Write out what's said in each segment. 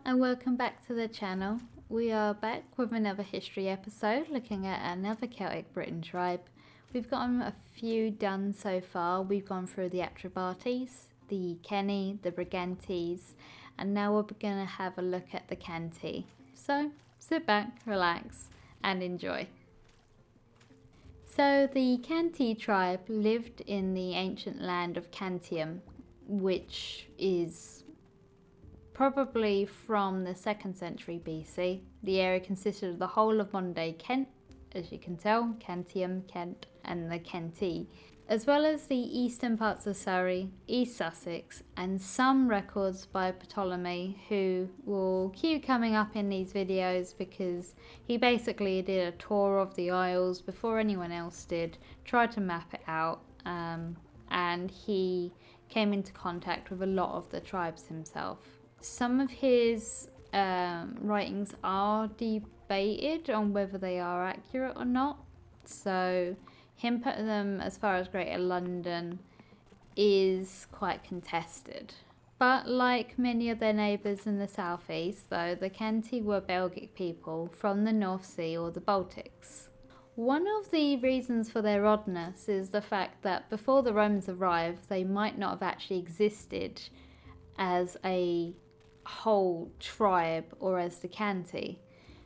and welcome back to the channel. We are back with another history episode looking at another Celtic Britain tribe. We've gotten a few done so far. We've gone through the Atrebates, the Kenny, the Brigantes, and now we're going to have a look at the Cantii. So sit back, relax and enjoy. So the Cantii tribe lived in the ancient land of Cantium, which is probably from the 2nd century BC. The area consisted of the whole of modern-day Kent, as you can tell, Cantium, Kent, and the Cantii, as well as the eastern parts of Surrey, East Sussex, and some records by Ptolemy, who will keep coming up in these videos because he basically did a tour of the Isles before anyone else did, tried to map it out, and he came into contact with a lot of the tribes himself. Some of his writings are debated on whether they are accurate or not, so him putting them as far as Greater London is quite contested. But like many of their neighbours in the southeast, though, the Cantii were Belgic people from the North Sea or the Baltics. One of the reasons for their oddness is the fact that before the Romans arrived, they might not have actually existed as a whole tribe or as the Cantii.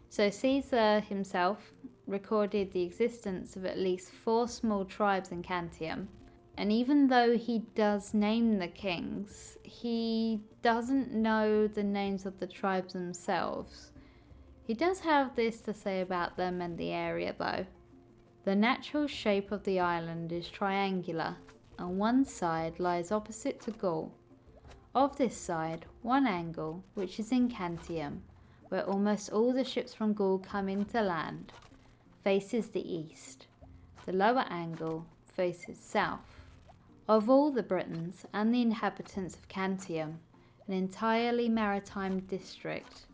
So Caesar himself recorded the existence of at least 4 small tribes in Cantium, and even though he does name the kings, he doesn't know the names of the tribes themselves. He does have this to say about them and the area though. The natural shape of the island is triangular, and one side lies opposite to Gaul. Of this side, one angle, which is in Cantium, where almost all the ships from Gaul come into land, faces the east. The lower angle faces south. Of all the Britons and the inhabitants of Cantium, an entirely maritime district,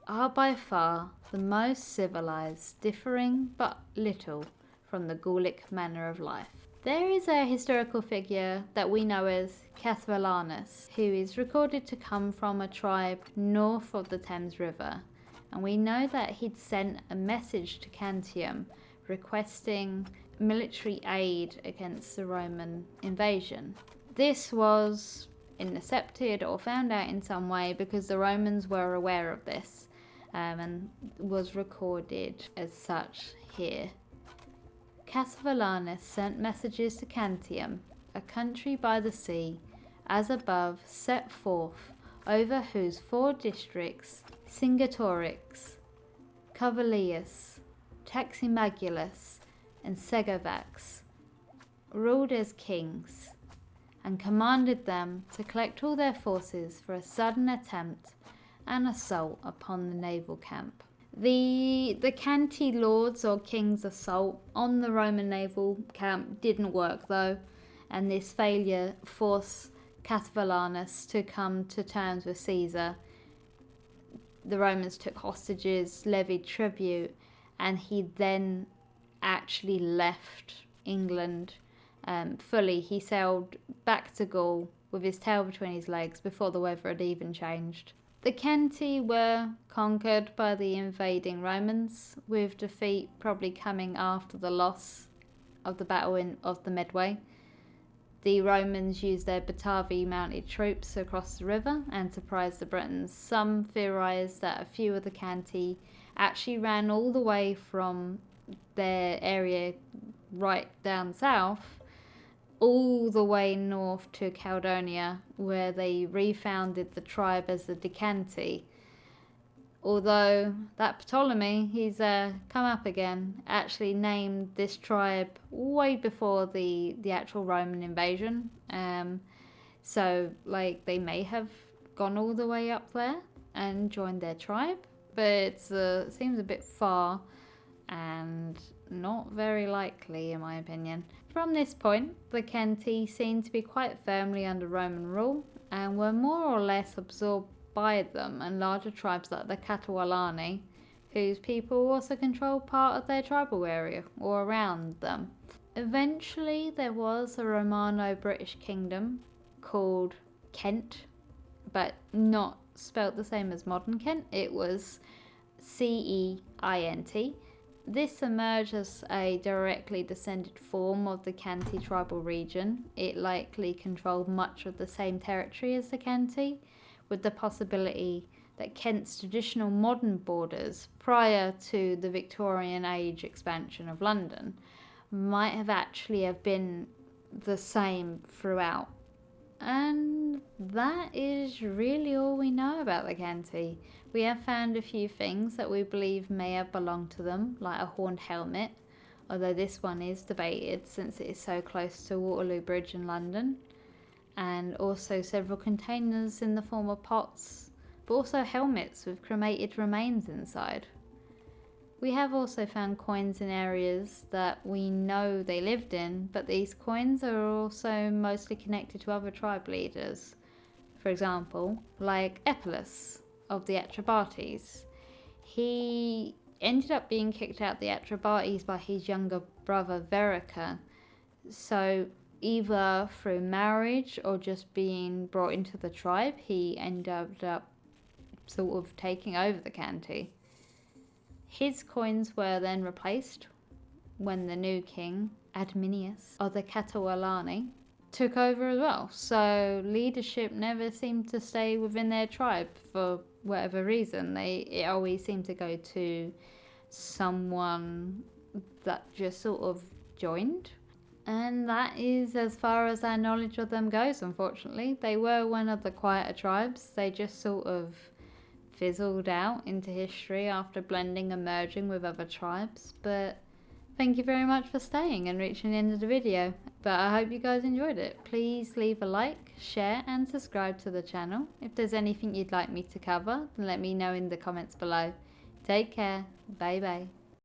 are by far the most civilized, differing but little from the Gallic manner of life. There is a historical figure that we know as Castellanus, who is recorded to come from a tribe north of the Thames River, and we know that he'd sent a message to Cantium requesting military aid against the Roman invasion. This was intercepted or found out in some way because the Romans were aware of this, and was recorded as such here. Castellanus sent messages to Cantium, a country by the sea, as above set forth, over whose 4 districts, Cingetorix, Cavalius, Taximagulus, and Segovax, ruled as kings, and commanded them to collect all their forces for a sudden attempt and assault upon the naval camp. The Cantii lords or kings' assault on the Roman naval camp didn't work though, and this failure forced Castellanus to come to terms with Caesar. The Romans took hostages, levied tribute, and he then actually left England fully. He sailed back to Gaul with his tail between his legs before the weather had even changed. The Cantii were conquered by the invading Romans, with defeat probably coming after the loss of the Battle of the Medway. The Romans used their Batavi mounted troops across the river and surprised the Britons. Some theorise that a few of the Cantii actually ran all the way from their area right down south all the way north to Caledonia, where they refounded the tribe as the Cantii. Although that Ptolemy, he's come up again, actually named this tribe way before the actual Roman invasion. So like they may have gone all the way up there and joined their tribe, but it seems a bit far and not very likely in my opinion. From this point, the Cantii seemed to be quite firmly under Roman rule and were more or less absorbed by them and larger tribes like the Catalani, whose people also controlled part of their tribal area or around them. Eventually there was a Romano-British kingdom called Kent, but not spelt the same as modern Kent. It was Ceint. This emerged as a directly descended form of the Cantii tribal region. It likely controlled much of the same territory as the Cantii, with the possibility that Kent's traditional modern borders, prior to the Victorian age expansion of London, might have actually have been the same throughout. And that is really all we know about the Cantii. We have found a few things that we believe may have belonged to them, like a horned helmet, although this one is debated since it is so close to Waterloo Bridge in London, and also several containers in the form of pots, but also helmets with cremated remains inside. We have also found coins in areas that we know they lived in, but these coins are also mostly connected to other tribe leaders. For example, like Epilus of the Atrebates. He ended up being kicked out the Atrebates by his younger brother Verica. So either through marriage or just being brought into the tribe, he ended up sort of taking over the Cantii. His coins were then replaced when the new king, Adminius of the Catalani, took over as well. So leadership never seemed to stay within their tribe for whatever reason. It always seemed to go to someone that just sort of joined. And that is as far as our knowledge of them goes, unfortunately. They were one of the quieter tribes. They just sort of fizzled out into history after blending and merging with other tribes. But thank you very much for staying and reaching the end of the video. But I hope you guys enjoyed it. Please leave a like, share and subscribe to the channel. If there's anything you'd like me to cover, then let me know in the comments below. Take care. Bye bye.